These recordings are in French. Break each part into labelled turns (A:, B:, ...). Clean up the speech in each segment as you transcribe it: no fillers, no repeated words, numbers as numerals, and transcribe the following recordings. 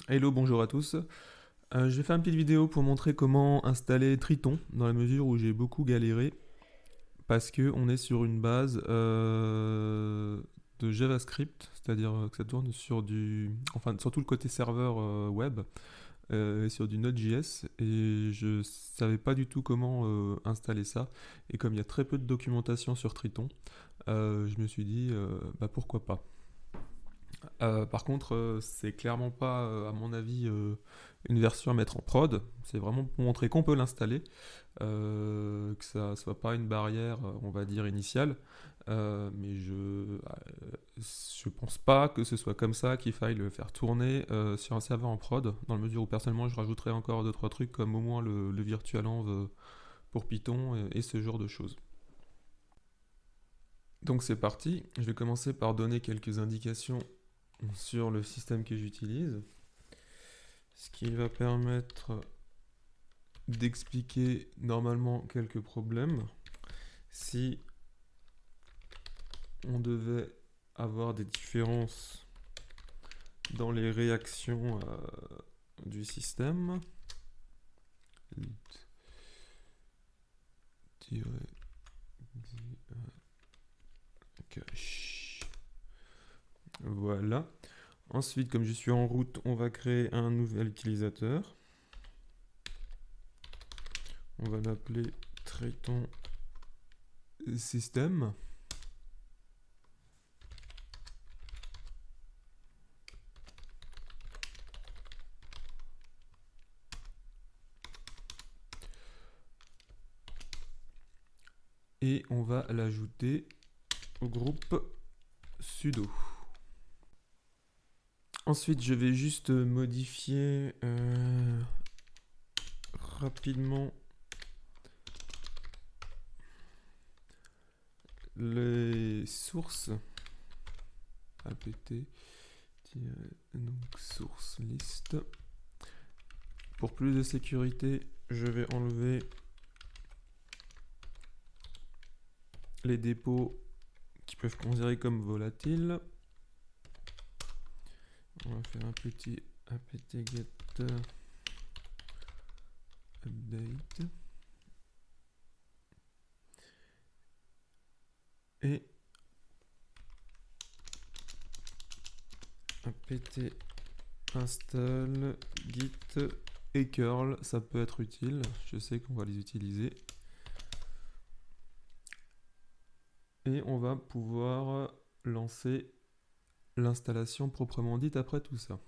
A: Hello, bonjour à tous. Je vais faire une petite vidéo pour montrer comment installer Triton dans la mesure où j'ai beaucoup galéré parce que on est sur une base de JavaScript, c'est-à-dire que ça tourne sur enfin sur tout le côté serveur web et sur du Node.js et je savais pas du tout comment installer ça et comme il y a très peu de documentation sur Triton, je me suis dit bah pourquoi pas. Par contre, c'est clairement pas, à mon avis, une version à mettre en prod. C'est vraiment pour montrer qu'on peut l'installer, que ça soit pas une barrière, on va dire, initiale. Mais je pense pas que ce soit comme ça qu'il faille le faire tourner sur un serveur en prod, dans la mesure où personnellement je rajouterais encore deux trois trucs comme au moins le virtualenv pour Python et ce genre de choses. Donc c'est parti, je vais commencer par donner quelques indications sur le système que j'utilise, ce qui va permettre d'expliquer normalement quelques problèmes. Si on devait avoir des différences dans les réactions du système, voilà. Ensuite, comme je suis en route, on va créer un nouvel utilisateur. On va l'appeler Triton System. Et on va l'ajouter au groupe sudo. Ensuite, je vais juste modifier rapidement les sources apt donc source list. Pour plus de sécurité, je vais enlever les dépôts qui peuvent considérer comme volatiles. On va faire un petit apt-get update et apt install git et curl, ça peut être utile, je sais qu'on va les utiliser. Et on va pouvoir lancer l'installation proprement dite après tout ça.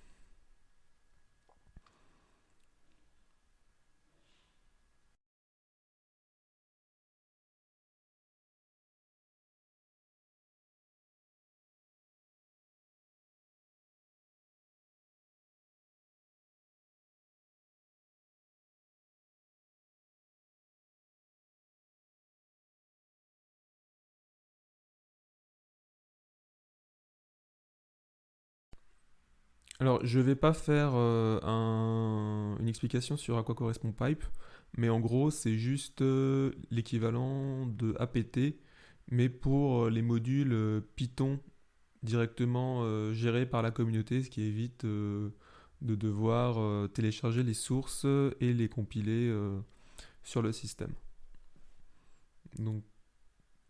A: Alors, je vais pas faire une explication sur à quoi correspond pipe, mais en gros, c'est juste l'équivalent de apt, mais pour les modules Python directement gérés par la communauté, ce qui évite de devoir télécharger les sources et les compiler sur le système. Donc,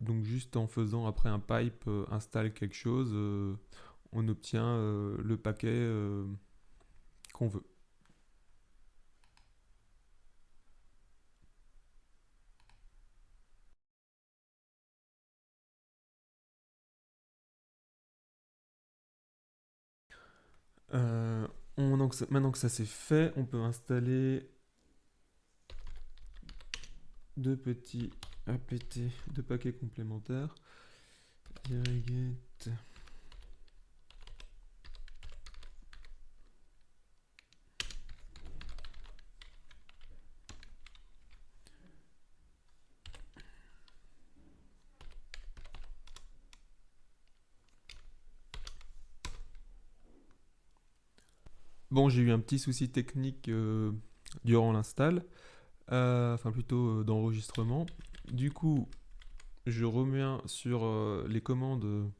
A: donc juste en faisant après un pipe installe quelque chose, on obtient le paquet qu'on veut. Euh, Maintenant que ça c'est fait, on peut installer deux petits apt, deux paquets complémentaires. Irrigate. Bon, j'ai eu un petit souci technique durant l'install, enfin plutôt d'enregistrement. Du coup, je reviens sur les commandes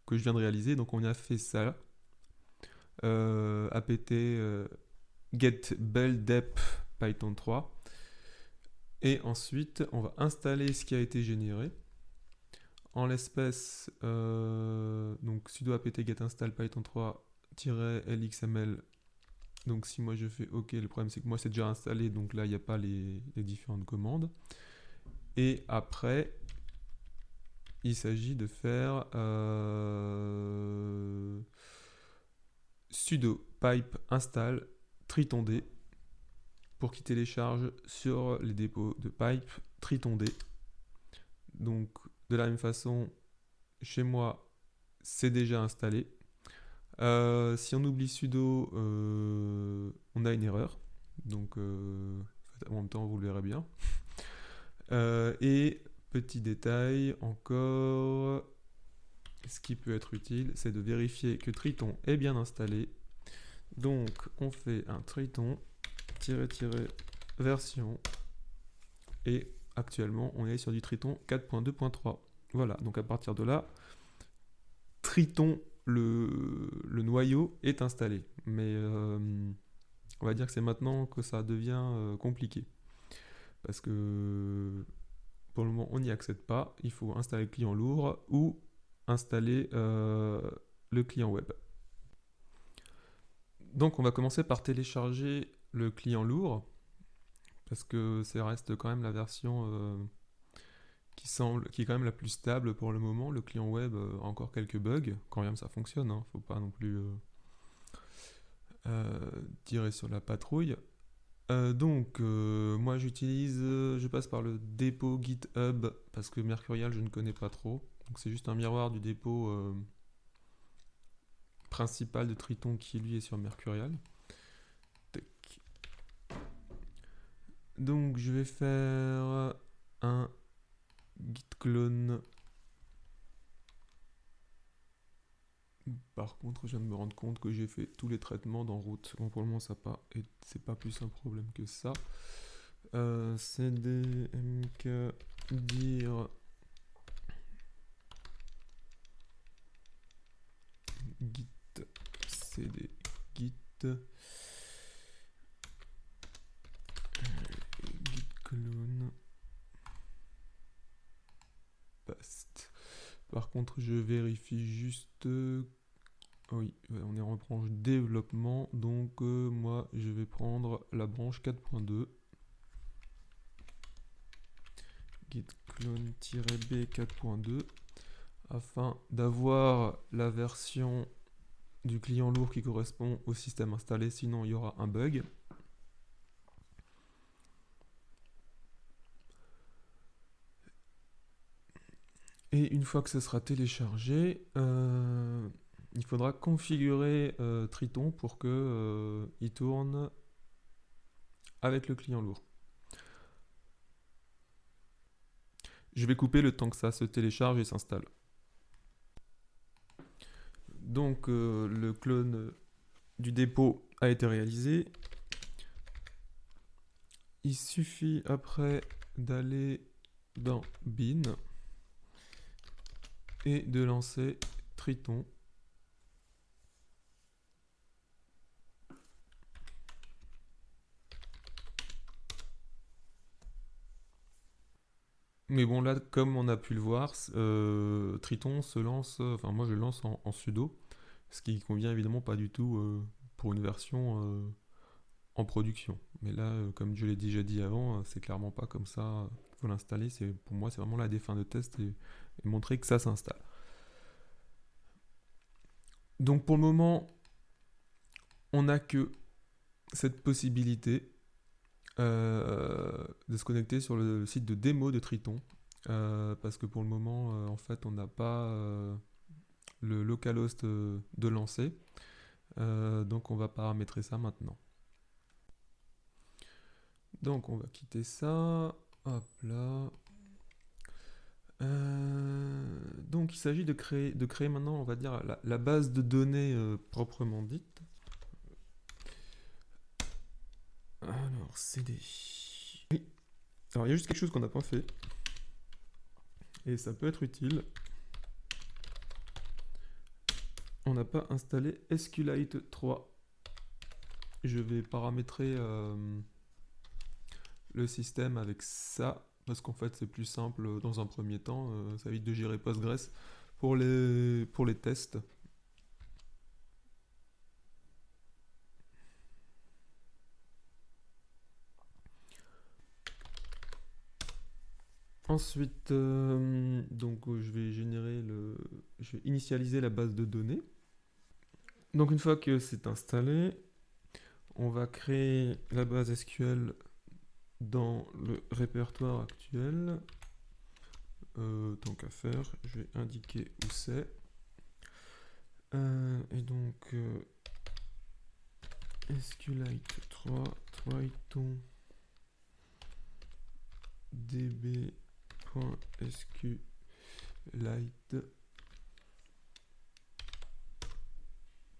A: que je viens de réaliser. Donc on a fait ça. apt get build dep Python 3. Et ensuite, on va installer ce qui a été généré. En l'espèce, donc sudo apt get install Python 3-lxml. Donc si moi je fais OK, le problème c'est que moi c'est déjà installé, donc là il n'y a pas les différentes commandes. Et après, il s'agit de faire sudo pipe install tritond pour qu'il télécharge sur les dépôts de pipe tritond. Donc de la même façon, chez moi c'est déjà installé. Si on oublie sudo, on a une erreur. Donc en même temps vous le verrez bien. Et petit détail encore, ce qui peut être utile, c'est de vérifier que Triton est bien installé. Donc on fait un Triton version et actuellement on est sur du Triton 4.2.3. Voilà, donc à partir de là, Triton, le noyau est installé. Mais on va dire que c'est maintenant que ça devient compliqué. Parce que pour le moment on n'y accède pas, il faut installer le client lourd ou installer le client web. Donc on va commencer par télécharger le client lourd, parce que ça reste quand même la version qui est quand même la plus stable pour le moment. Le client web a encore quelques bugs, quand même ça fonctionne, hein, faut pas non plus tirer sur la patrouille. Donc moi je passe par le dépôt GitHub parce que Mercurial je ne connais pas trop. Donc c'est juste un miroir du dépôt principal de Triton qui lui est sur Mercurial. Tac. Donc je vais faire un git clone. Par contre je viens de me rendre compte que j'ai fait tous les traitements dans route. Bon pour le moment ça pas, et c'est pas plus un problème que ça. cd mk dir git cd git git clone paste. Par contre je vérifie juste oui, on est en branche développement, donc moi je vais prendre la branche 4.2 git clone-b 4.2 afin d'avoir la version du client lourd qui correspond au système installé, sinon il y aura un bug. Et une fois que ce sera téléchargé, il faudra configurer Triton pour que il tourne avec le client lourd. Je vais couper le temps que ça se télécharge et s'installe. Donc le clone du dépôt a été réalisé. Il suffit après d'aller dans bin et de lancer Triton. Mais bon là, comme on a pu le voir, Triton se lance, enfin moi je le lance en sudo, ce qui convient évidemment pas du tout pour une version en production. Mais là, comme je l'ai déjà dit avant, c'est clairement pas comme ça qu'il faut l'installer. Pour moi, c'est vraiment la des fins de test et montrer que ça s'installe. Donc pour le moment, on n'a que cette possibilité de se connecter sur le site de démo de Triton. Parce que pour le moment, en fait, on n'a pas le localhost de lancer. Donc on va paramétrer ça maintenant. Donc on va quitter ça. Hop là. Donc il s'agit de créer maintenant, on va dire, la base de données proprement dite. Alors, CD. Oui. Alors, il y a juste quelque chose qu'on n'a pas fait. Et ça peut être utile. on n'a pas installé SQLite 3. Je vais paramétrer le système avec ça, parce qu'en fait c'est plus simple dans un premier temps, ça évite de gérer Postgres pour les tests. Ensuite, je vais je vais initialiser la base de données. Donc une fois que c'est installé, on va créer la base SQL dans le répertoire actuel. Tant qu'à faire, je vais indiquer où c'est. Et donc, SQLite 3, Triton db.sqlite.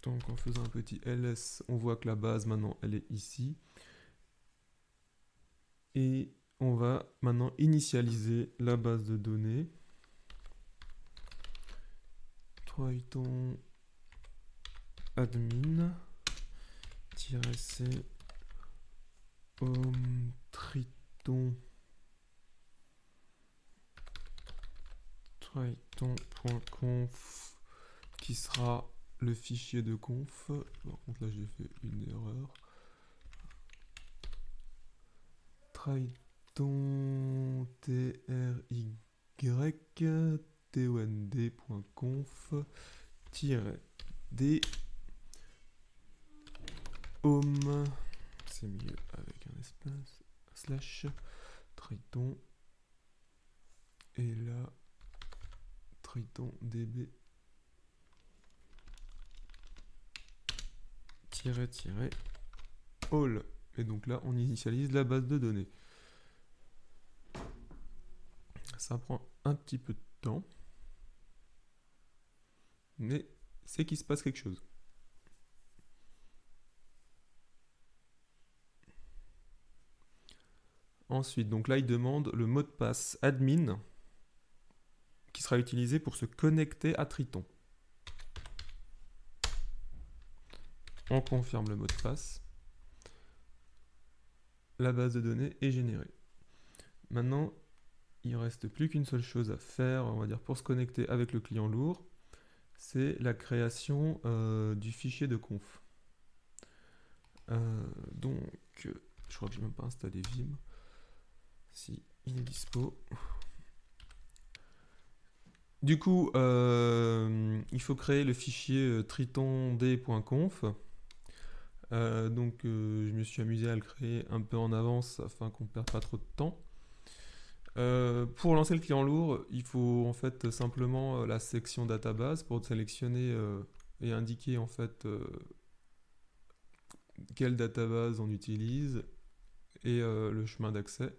A: Donc en faisant un petit ls, on voit que la base maintenant elle est ici. Et on va maintenant initialiser la base de données. Triton admin -c home triton triton.conf qui sera le fichier de conf. Par contre là j'ai fait une erreur. Triton try.tond.conf-d home, c'est mieux avec un espace, slash Triton, et là Triton db all. Et donc là on initialise la base de données. Ça prend un petit peu de temps, mais c'est qu'il se passe quelque chose. Ensuite, donc là, il demande le mot de passe admin qui sera utilisé pour se connecter à Triton. On confirme le mot de passe. La base de données est générée. Maintenant, il ne reste plus qu'une seule chose à faire, on va dire, pour se connecter avec le client lourd. C'est la création du fichier de conf. Donc, je crois que je n'ai même pas installé Vim. Si, il est dispo. Du coup, il faut créer le fichier tritond.conf. Je me suis amusé à le créer un peu en avance afin qu'on ne perde pas trop de temps. Pour lancer le client lourd, il faut en fait simplement la section database pour sélectionner et indiquer en fait quelle database on utilise et le chemin d'accès.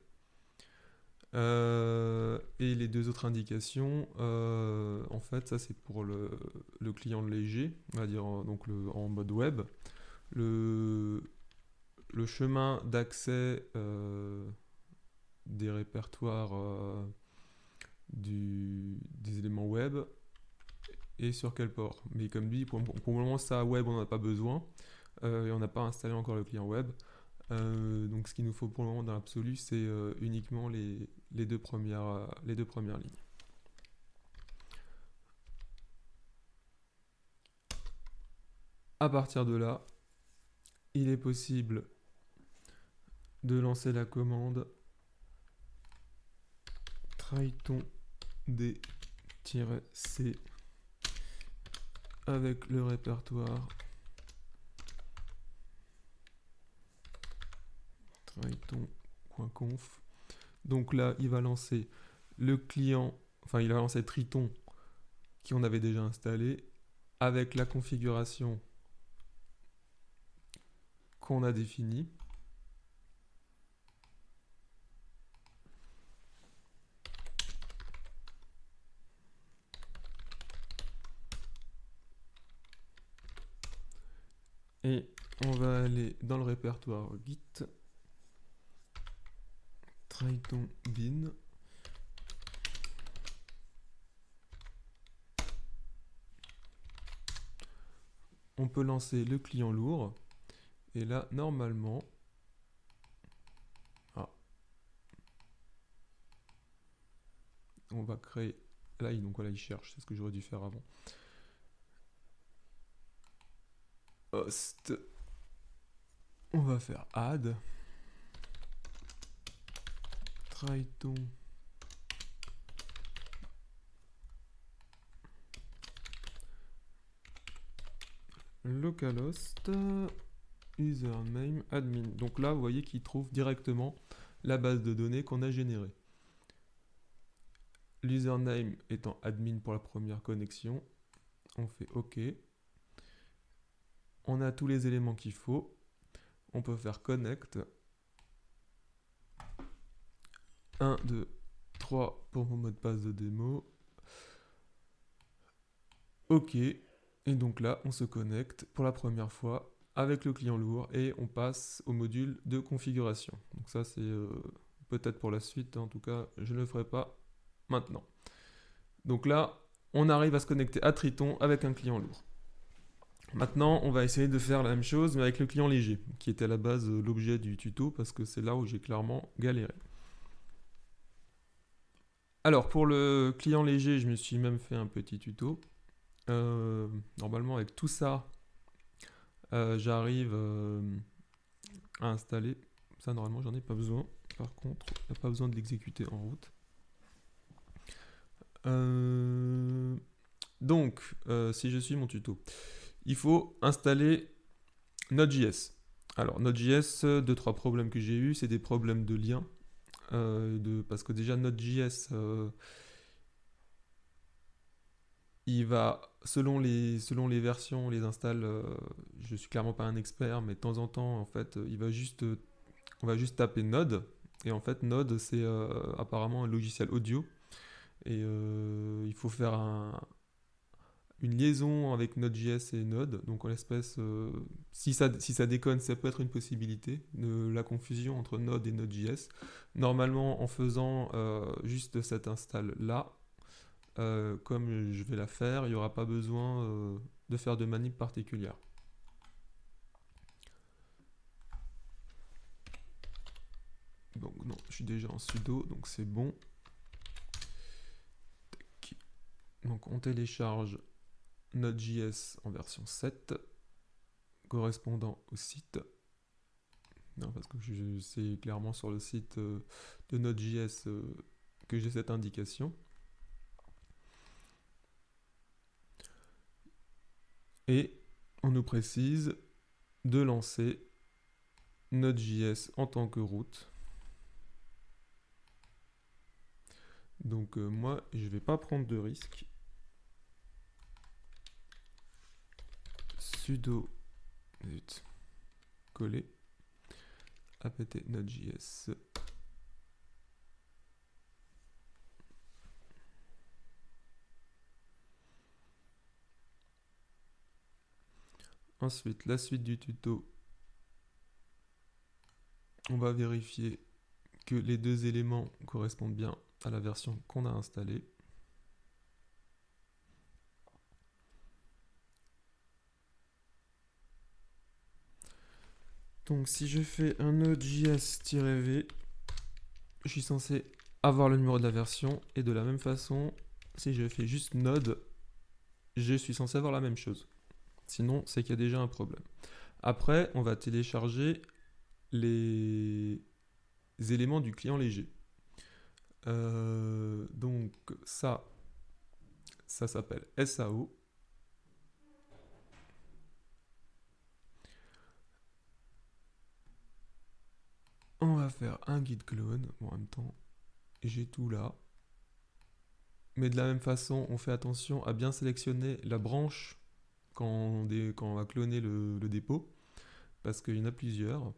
A: Et les deux autres indications, en fait, ça c'est pour le client léger, on va dire donc en mode web. Le chemin d'accès des répertoires des éléments web et sur quel port. Mais comme dit, pour le moment, ça web, on n'en a pas besoin et on n'a pas installé encore le client web. Donc ce qu'il nous faut pour le moment dans l'absolu, c'est uniquement les deux premières lignes. À partir de là, il est possible de lancer la commande triton d-c avec le répertoire triton.conf. Donc là, il va lancer le client, enfin il va lancer Triton qui on avait déjà installé avec la configuration qu'on a définie. Et on va aller dans le répertoire Git, Triton bin. on peut lancer le client lourd. Et là, normalement... Ah. On va créer... Là, donc voilà, il cherche. C'est ce que j'aurais dû faire avant. Host. On va faire add. Triton. Localhost. Username admin. Donc là, vous voyez qu'il trouve directement la base de données qu'on a générée. L'username étant admin pour la première connexion. On fait OK. On a tous les éléments qu'il faut. On peut faire connect. 1, 2, 3 pour mon mot de passe de démo. OK. Et donc là, on se connecte pour la première fois avec le client lourd et on passe au module de configuration. Donc ça, c'est peut-être pour la suite. En tout cas, je ne le ferai pas maintenant. Donc là, on arrive à se connecter à Triton avec un client lourd. Maintenant, on va essayer de faire la même chose, mais avec le client léger, qui était à la base l'objet du tuto, parce que c'est là où j'ai clairement galéré. Alors, pour le client léger, je me suis même fait un petit tuto. Normalement, avec tout ça, j'arrive à installer. Ça, normalement, j'en ai pas besoin. Par contre, il n'y a pas besoin de l'exécuter en route. Donc, si je suis mon tuto, il faut installer Node.js. Alors, Node.js, 2-3 problèmes que j'ai eu, c'est des problèmes de lien. Parce que déjà, Node.js, il va, selon les versions, les installs, je suis clairement pas un expert, mais de temps en temps, en fait, on va juste taper Node. Et en fait, Node, c'est apparemment un logiciel audio. Et il faut faire une liaison avec Node.js et Node. Donc en l'espèce, si ça déconne, ça peut être une possibilité, de la confusion entre Node et Node.js. Normalement, en faisant juste cette install-là, comme je vais la faire, il n'y aura pas besoin de faire de manip particulière. Donc non, je suis déjà en sudo, donc c'est bon. Donc on télécharge Node.js en version 7, correspondant au site. Non, parce que c'est clairement sur le site de Node.js que j'ai cette indication. Et on nous précise de lancer Node.js en tant que route. Donc moi, je ne vais pas prendre de risque. Sudo coller apt Node.js. Ensuite, la suite du tuto, on va vérifier que les deux éléments correspondent bien à la version qu'on a installée. Donc si je fais un Node.js-v, je suis censé avoir le numéro de la version, et de la même façon, si je fais juste Node, je suis censé avoir la même chose. Sinon, c'est qu'il y a déjà un problème. Après, on va télécharger les éléments du client léger. Donc ça s'appelle SAO. On va faire un git clone. Bon, en même temps, j'ai tout là. Mais de la même façon, on fait attention à bien sélectionner la branche quand on va cloner le dépôt, parce qu'il y en a plusieurs.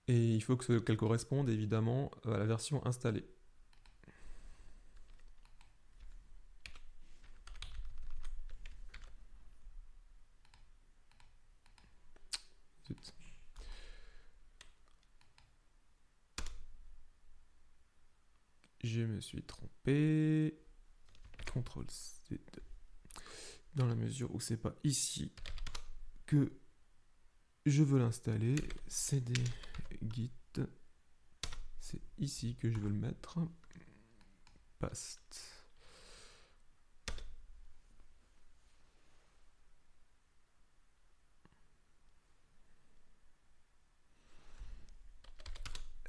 A: Et il faut qu'elle corresponde évidemment à la version installée. Zut. Je me suis trompé. CTRL C dans la mesure où c'est pas ici que je veux l'installer, cd git, c'est ici que je veux le mettre, paste.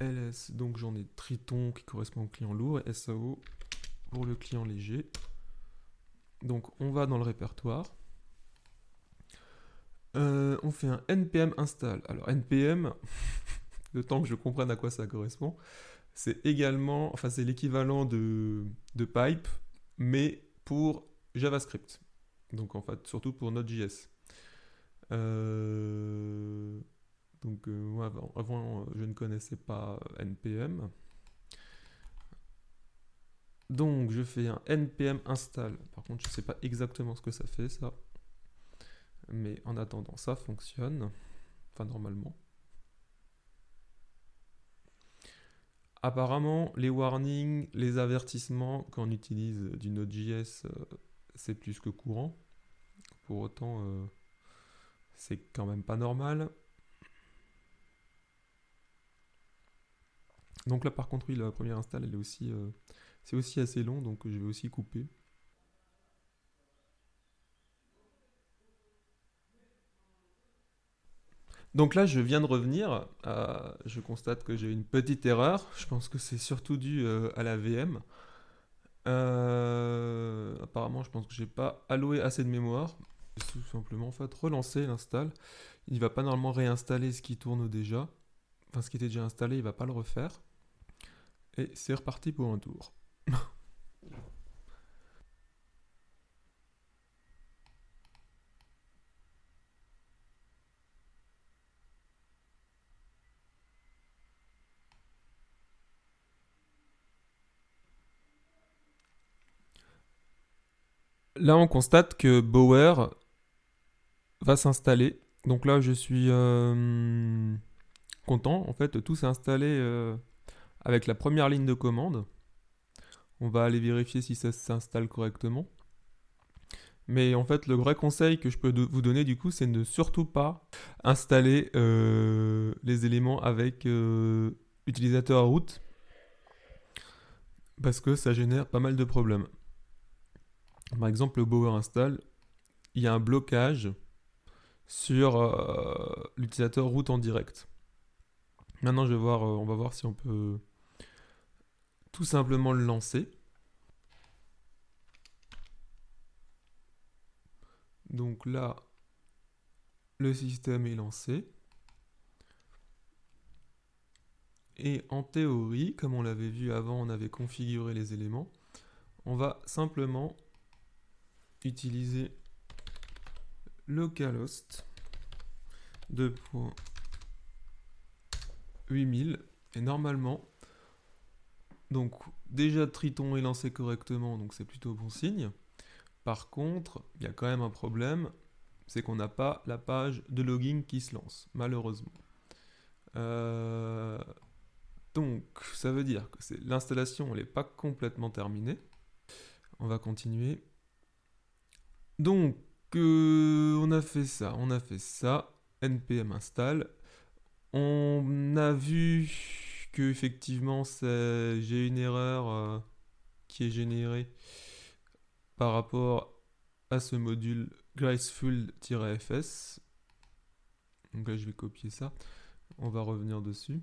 A: ls, donc j'en ai Triton qui correspond au client lourd et SAO pour le client léger. Donc on va dans le répertoire. On fait un npm install. Alors npm, le temps que je comprenne à quoi ça correspond, c'est également, enfin c'est l'équivalent de pipe, mais pour JavaScript. Donc en fait, surtout pour Node.js. Donc moi, avant, je ne connaissais pas npm. Donc je fais un npm install. Par contre, je ne sais pas exactement ce que ça fait, ça. Mais en attendant, ça fonctionne. Enfin, normalement. Apparemment, les warnings, les avertissements, quand on utilise du Node.js, c'est plus que courant. Pour autant, c'est quand même pas normal. Donc là, par contre, oui, la première install, elle est aussi, c'est aussi assez long, donc je vais aussi couper. Donc là, je viens de revenir. Je constate que j'ai une petite erreur. Je pense que c'est surtout dû à la VM. Apparemment, je pense que j'ai pas alloué assez de mémoire. Tout simplement, en fait, relancer l'install. Il va pas normalement réinstaller ce qui tourne déjà. Enfin, ce qui était déjà installé, il va pas le refaire. Et c'est reparti pour un tour. Là, on constate que Bower va s'installer. Donc là, je suis content. En fait, tout s'est installé avec la première ligne de commande. On va aller vérifier si ça s'installe correctement. Mais en fait, le vrai conseil que je peux vous donner du coup, c'est de ne surtout pas installer les éléments avec utilisateur root, parce que ça génère pas mal de problèmes. Par exemple, le Bower install, il y a un blocage sur l'utilisateur root en direct. Maintenant, on va voir si on peut tout simplement le lancer. Donc là, le système est lancé. Et en théorie, comme on l'avait vu avant, on avait configuré les éléments. On va simplement utiliser localhost 2.8000 et normalement, donc déjà Triton est lancé correctement, donc c'est plutôt bon signe. Par contre, il y a quand même un problème, c'est qu'on n'a pas la page de login qui se lance, malheureusement. Donc, ça veut dire que l'installation n'est pas complètement terminée. On va continuer. Donc, on a fait ça, npm install. On a vu que effectivement j'ai une erreur qui est générée par rapport à ce module graceful-fs. Donc là, je vais copier ça. On va revenir dessus.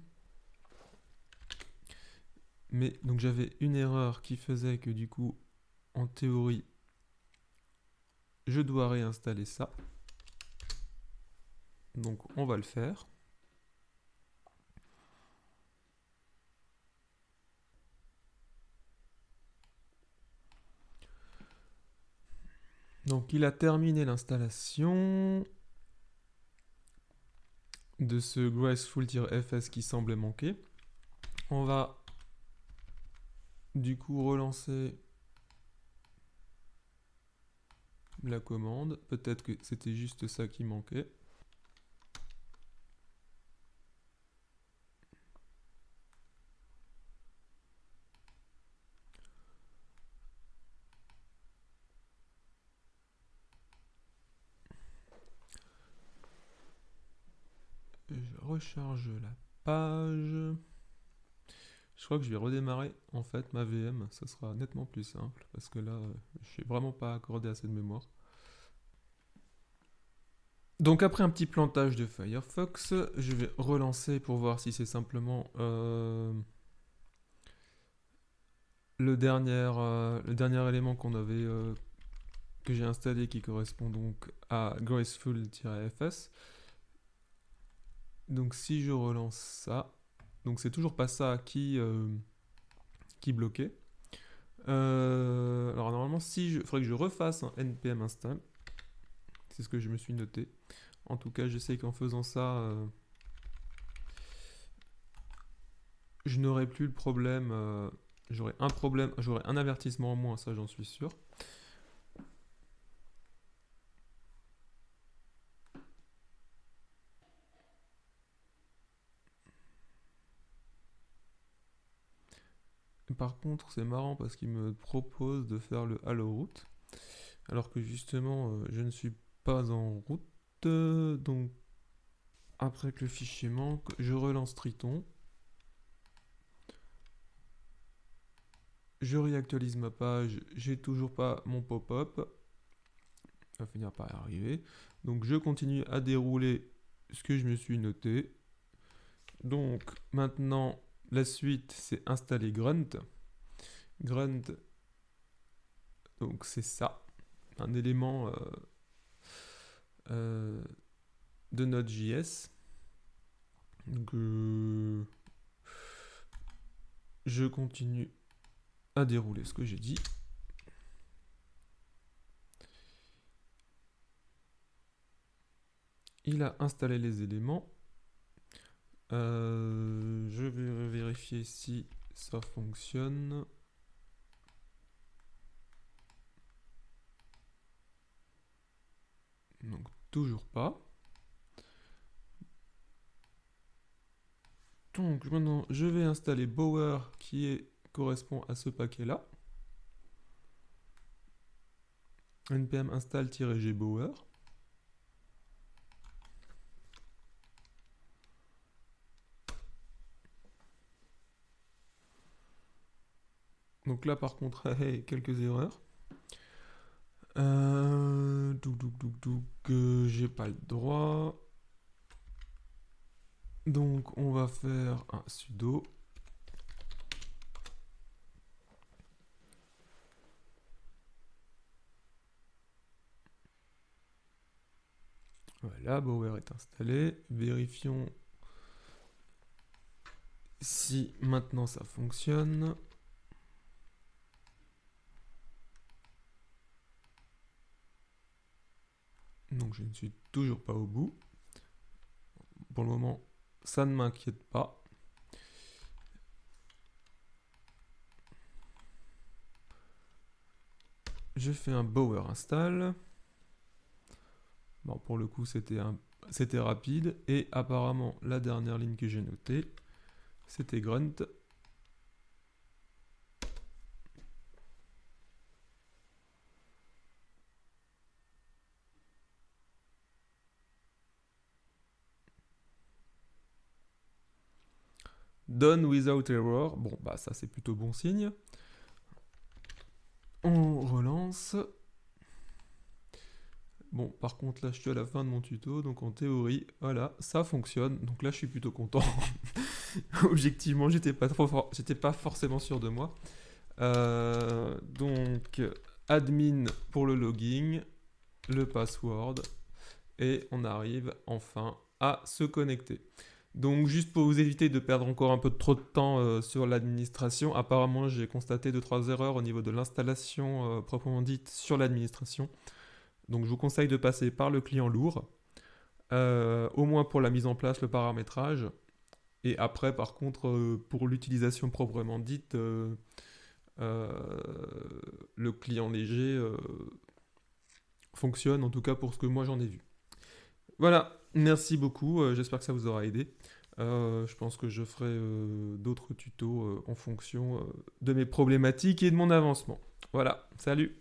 A: Mais donc j'avais une erreur qui faisait que du coup, en théorie, je dois réinstaller ça. Donc on va le faire. Donc il a terminé l'installation de ce graceful-fs qui semblait manquer. On va du coup relancer la commande. Peut-être que c'était juste ça qui manquait. Je recharge la page. Je crois que je vais redémarrer en fait ma VM, ça sera nettement plus simple parce que là, je suis vraiment pas accordé assez de mémoire. Donc après un petit plantage de Firefox, je vais relancer pour voir si c'est simplement le dernier élément que j'ai installé qui correspond donc à graceful-fs. Donc si je relance ça, donc c'est toujours pas ça qui bloquait. Alors normalement, faudrait que je refasse un npm install. C'est ce que je me suis noté. En tout cas, je sais qu'en faisant ça, je n'aurai plus le problème. J'aurai un avertissement en moins, ça j'en suis sûr. Par contre, c'est marrant parce qu'il me propose de faire le hello route, alors que justement, je ne suis pas en route. Donc, après que le fichier manque, je relance Triton. Je réactualise ma page, j'ai toujours pas mon pop-up. Ça va finir par arriver. Donc je continue à dérouler ce que je me suis noté. Donc maintenant, la suite, c'est installer Grunt. Grunt, donc c'est ça, un élément de Node.js. Donc je continue à dérouler ce que j'ai dit. Il a installé les éléments. Je vais vérifier si ça fonctionne. Donc toujours pas. Donc maintenant je vais installer Bower qui correspond à ce paquet là. npm install-g bower. Donc là par contre, quelques erreurs. J'ai pas le droit. Donc on va faire un sudo. Voilà, Bower est installé. Vérifions si maintenant ça fonctionne. Donc je ne suis toujours pas au bout. Pour le moment, ça ne m'inquiète pas. Je fais un Bower install. Bon, pour le coup, c'était rapide. Et apparemment, la dernière ligne que j'ai notée, c'était Grunt. Done without error. Bon, bah ça c'est plutôt bon signe. On relance. Bon, par contre là je suis à la fin de mon tuto, donc en théorie, voilà, ça fonctionne. Donc là je suis plutôt content. Objectivement, j'étais pas forcément sûr de moi. Donc admin pour le logging, le password, et on arrive enfin à se connecter. Donc juste pour vous éviter de perdre encore un peu trop de temps sur l'administration, apparemment j'ai constaté 2-3 erreurs au niveau de l'installation proprement dite sur l'administration. Donc je vous conseille de passer par le client lourd, au moins pour la mise en place, le paramétrage. Et après par contre pour l'utilisation proprement dite, le client léger fonctionne, en tout cas pour ce que moi j'en ai vu. Voilà, merci beaucoup, j'espère que ça vous aura aidé. Je pense que je ferai d'autres tutos en fonction de mes problématiques et de mon avancement. Voilà, salut!